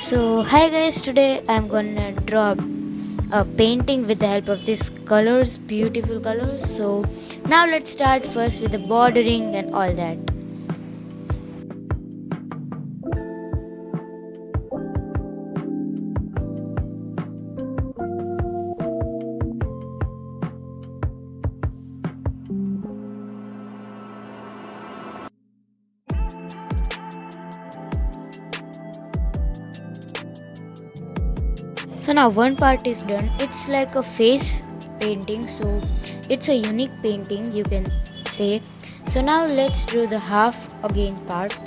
So hi guys, today I'm gonna draw a painting with the help of these colors, beautiful colors. So now let's start first with the bordering and all that. So now one part is done. It's like a face painting, so it's a unique painting you can say. So now let's do the half again part.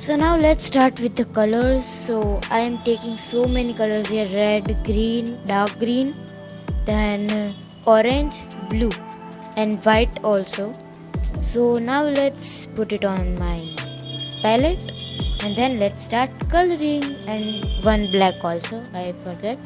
So now let's start with the colors. So I am taking so many colors here: red, green, dark green, then orange, blue, and white also. So now let's put it on my palette and then let's start coloring, and one black also, I forget.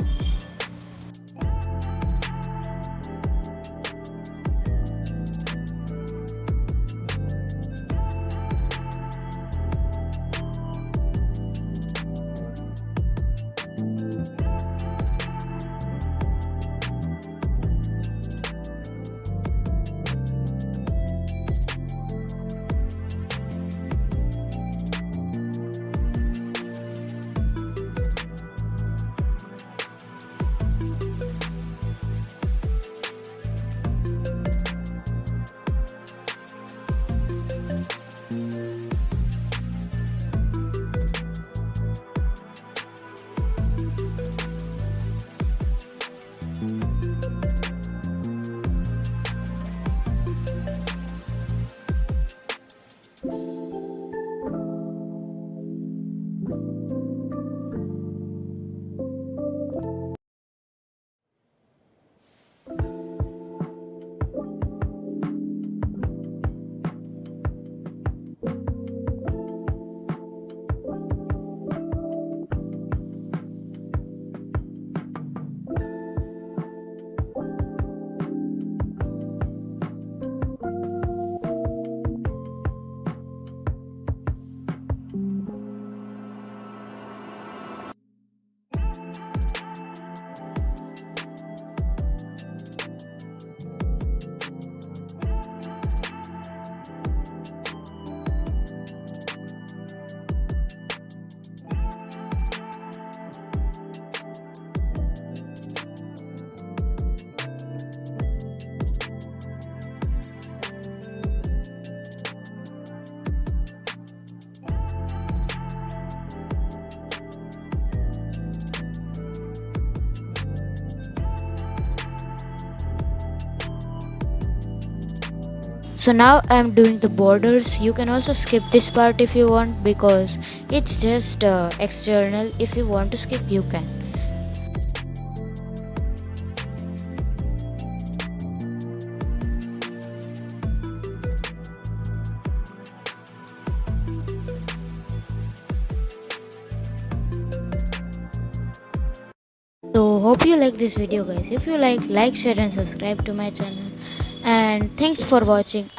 So now I'm doing the borders. You can also skip this part if you want, because it's just external. If you want to skip, you can. hope you like this video guys. If you like, share and subscribe to my channel, and thanks for watching.